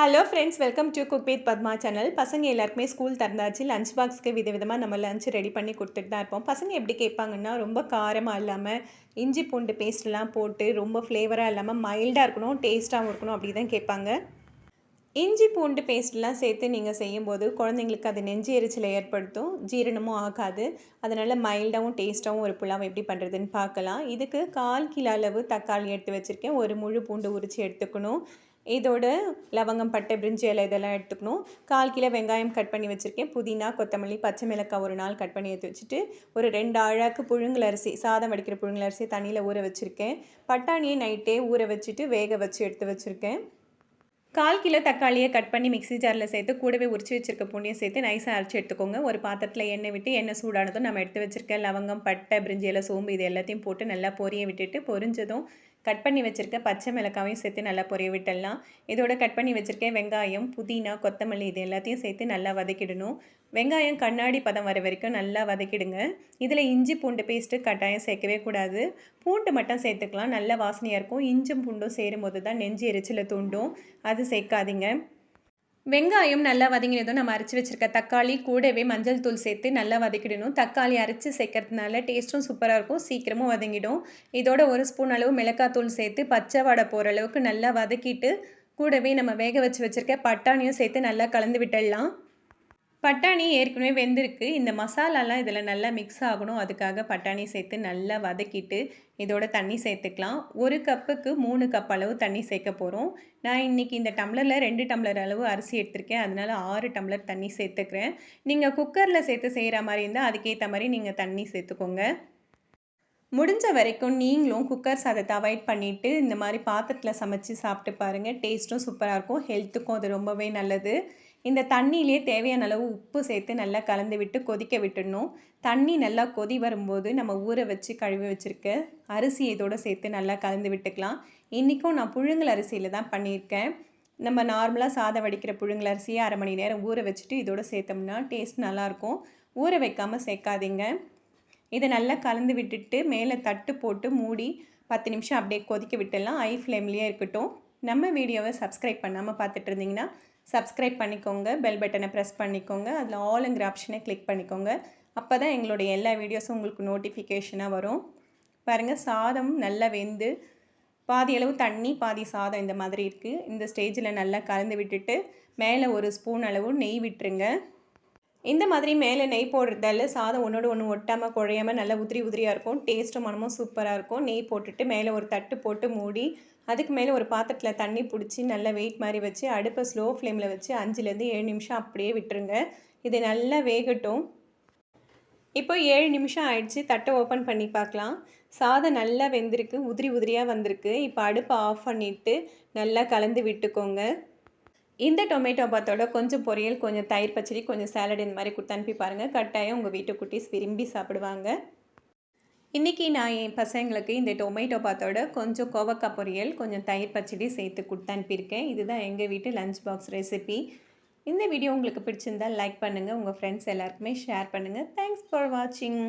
Hello friends, welcome to cook with Padma channel. பசங்க எல்லாருக்குமே school திறந்தாச்சு. Lunch பாக்ஸ்க்கு விதவிதமாக நம்ம லஞ்ச் ரெடி பண்ணி கொடுத்துட்டு தான் இருப்போம். பசங்க எப்படி கேட்பாங்கன்னா, ரொம்ப காரமாக இல்லாமல் இஞ்சி பூண்டு பேஸ்ட்லாம் போட்டு ரொம்ப ஃப்ளேவராக இல்லாமல் மைல்டாக இருக்கணும், டேஸ்ட்டாகவும் இருக்கணும் அப்படி தான் கேட்பாங்க. இஞ்சி பூண்டு பேஸ்ட்லாம் சேர்த்து நீங்கள் செய்யும்போது குழந்தைங்களுக்கு அது நெஞ்சு எரிச்சலை ஏற்படுத்தும், ஜீரணமும் ஆகாது. அதனால் மைல்டாகவும் டேஸ்ட்டாகவும் ஒரு புலாவ் எப்படி பண்ணுறதுன்னு பார்க்கலாம். இதுக்கு 1/4 கிலோ அளவு தக்காளி எடுத்து வச்சுருக்கேன். ஒரு முழு பூண்டு உரித்து எடுத்துக்கணும். இதோட லவங்கம், பட்டை, பிரிஞ்சி இலை இதெல்லாம் எடுத்துக்கணும். 1/4 கிலோ வெங்காயம் கட் பண்ணி வச்சுருக்கேன். புதினா, கொத்தமல்லி, பச்சை மிளகாய் ஒரு நாள் கட் பண்ணி எடுத்து வச்சுட்டு, ஒரு 2 ஆழாக்கு புழுங்கல் அரிசி, சாதம் வடிக்கிற புழுங்கல் அரிசி தண்ணியில் ஊற வச்சுருக்கேன். பட்டாணியை நைட்டே ஊற வச்சுட்டு வேக வச்சு எடுத்து வச்சுருக்கேன். 1/4 கிலோ தக்காளியை கட் பண்ணி மிக்ஸி ஜாரில் சேர்த்து கூடவே உரிச்சு வச்சிருக்க பூண்டையும் சேர்த்து நைஸாக அரைச்சி எடுத்துக்கோங்க. ஒரு பாத்திரத்தில் எண்ணெய் விட்டு எண்ணெய் சூடானதும் நம்ம எடுத்து வச்சிருக்க லவங்கம், பட்டை, பிரிஞ்சி இலை, சோம்பு இது எல்லாத்தையும் போட்டு நல்லா பொரிய விட்டுட்டு, பொரிஞ்சதும் கட் பண்ணி வச்சுருக்க பச்சை மிளகாவையும் சேர்த்து நல்லா பொரிய விட்டுடலாம். இதோட கட் பண்ணி வச்சுருக்கேன் வெங்காயம், புதினா, கொத்தமல்லி இது எல்லாத்தையும் சேர்த்து நல்லா வதக்கிடணும். வெங்காயம் கண்ணாடி பதம் வர வரைக்கும் நல்லா வதக்கிடுங்க. இதில் இஞ்சி பூண்டு பேஸ்ட்டு கட்டாயம் சேர்க்கவே கூடாது. பூண்டு மட்டும் சேர்த்துக்கலாம், நல்ல வாசனையாக இருக்கும். இஞ்சும் பூண்டும் சேரும்போது தான் நெஞ்சு எரிச்சலை தூண்டும், அது சேர்க்காதீங்க. வெங்காயம் நல்லா வதங்கினதும் நம்ம அரைச்சி வச்சுருக்க தக்காளி கூடவே மஞ்சள் தூள் சேர்த்து நல்லா வதக்கிடணும். தக்காளி அரைச்சி சேர்க்கறதுனால டேஸ்ட்டும் சூப்பராக இருக்கும், சீக்கிரமும் வதங்கிடும். இதோட 1 ஸ்பூன் அளவு மிளகாத்தூள் சேர்த்து பச்சை வாடை போகிற அளவுக்கு நல்லா வதக்கிட்டு, கூடவே நம்ம வேக வச்சுருக்க பட்டாணியும் சேர்த்து நல்லா கலந்து விட்டுடலாம். பட்டாணி ஏற்கனவே வெந்திருக்கு. இந்த மசாலாலாம் இதில் நல்லா மிக்ஸ் ஆகணும். அதுக்காக பட்டாணி சேர்த்து நல்லா வதக்கிட்டு, இதோட தண்ணி சேர்த்துக்கலாம். 1 கப்புக்கு 3 கப் அளவு தண்ணி சேர்க்க போகிறோம். நான் இன்றைக்கி இந்த டம்ளரில் 2 டம்ளர் அளவு அரிசி எடுத்திருக்கேன். அதனால் 6 டம்ளர் தண்ணி சேர்த்துக்கிறேன். நீங்கள் குக்கரில் சேர்த்து செய்கிற மாதிரி இருந்தால் அதுக்கேற்ற மாதிரி நீங்கள் தண்ணி சேர்த்துக்கோங்க. முடிஞ்ச வரைக்கும் நீங்களும் குக்கர் சாதத்தை அவாய்ட் பண்ணிவிட்டு இந்த மாதிரி பாத்திரத்தில் சமைச்சு சாப்பிட்டு பாருங்கள். டேஸ்ட்டும் சூப்பராக இருக்கும், ஹெல்த்துக்கும் அது ரொம்பவே நல்லது. இந்த தண்ணியிலே தேவையான அளவு உப்பு சேர்த்து நல்லா கலந்து விட்டு கொதிக்க விட்டுடணும். தண்ணி நல்லா கொதி வரும்போது நம்ம ஊற வச்சு கழுவி வச்சுருக்க அரிசி இதோடு சேர்த்து நல்லா கலந்து விட்டுக்கலாம். இன்றைக்கும் நான் புழுங்கல் அரிசியில் தான் பண்ணியிருக்கேன். நம்ம நார்மலாக சாதம் வடிக்கிற புழுங்கல் அரிசியை 1/2 மணி நேரம் ஊற வச்சுட்டு இதோடு சேர்த்தோம்னா டேஸ்ட் நல்லாயிருக்கும். ஊற வைக்காமல் சேர்க்காதீங்க. இதை நல்லா கலந்து விட்டுட்டு மேலே தட்டு போட்டு மூடி 10 நிமிஷம் அப்படியே கொதிக்க விட்டுடலாம். ஹை ஃப்ளேம்லேயே இருக்கட்டும். நம்ம வீடியோவை சப்ஸ்கிரைப் பண்ணாமல் பார்த்துட்டு இருந்தீங்கன்னா சப்ஸ்கிரைப் பண்ணிக்கோங்க, பெல் பட்டனை ப்ரெஸ் பண்ணிக்கோங்க, அதில் ஆல்ங்கிற ஆப்ஷனை கிளிக் பண்ணிக்கோங்க. அப்போ தான் எங்களுடைய எல்லா வீடியோஸும் உங்களுக்கு நோட்டிஃபிகேஷனாக வரும். பாருங்கள், சாதம் நல்லா வெந்து பாதி அளவு தண்ணி பாதி சாதம் இந்த மாதிரி இருக்குது. இந்த ஸ்டேஜில் நல்லா கலந்து விட்டுட்டு மேலே 1 ஸ்பூன் அளவு நெய் விட்டுருங்க. இந்த மாதிரி மேலே நெய் போடுறதால சாதம் ஒன்றோடு ஒன்று ஒட்டாமல் குழையாமல் நல்லா உதிரியாக இருக்கும். டேஸ்ட்டும் மனமும் சூப்பராக இருக்கும். நெய் போட்டுட்டு மேலே ஒரு தட்டு போட்டு மூடி அதுக்கு மேலே ஒரு பாத்திரத்தில் தண்ணி பிடிச்சி நல்லா வெயிட் மாதிரி வச்சு அடுப்பை ஸ்லோ ஃப்ளேமில் வச்சு 5லேருந்து 7 நிமிஷம் அப்படியே விட்டுருங்க. இது நல்லா வேகட்டும். இப்போ 7 நிமிஷம் ஆயிடுச்சு. தட்டை ஓப்பன் பண்ணி பார்க்கலாம். சாதம் நல்லா வெந்திருக்கு, உதிரியாக வந்திருக்கு. இப்போ அடுப்பை ஆஃப் பண்ணிவிட்டு நல்லா கலந்து விட்டுக்கோங்க. இந்த டொமேட்டோ பாத்தோட கொஞ்சம் பொரியல், கொஞ்சம் தயிர் பச்சடி, கொஞ்சம் சாலட் இந்த மாதிரி கொடுத்து அனுப்பி பாருங்கள். கட்டாயம் உங்கள் வீட்டு குட்டீஸ் விரும்பி சாப்பிடுவாங்க. இன்றைக்கி நான் என் பசங்களுக்கு இந்த டொமேட்டோ பாத்தோட கொஞ்சம் கோவக்காய் பொரியல், கொஞ்சம் தயிர் பச்சடி சேர்த்து கொடுத்து அனுப்பியிருக்கேன். இதுதான் எங்கள் வீட்டு லஞ்ச் பாக்ஸ் ரெசிபி. இந்த வீடியோ உங்களுக்கு பிடிச்சிருந்தால் லைக் பண்ணுங்கள், உங்கள் ஃப்ரெண்ட்ஸ் எல்லாருக்குமே ஷேர் பண்ணுங்கள். தேங்க்ஸ் ஃபார் வாட்சிங்.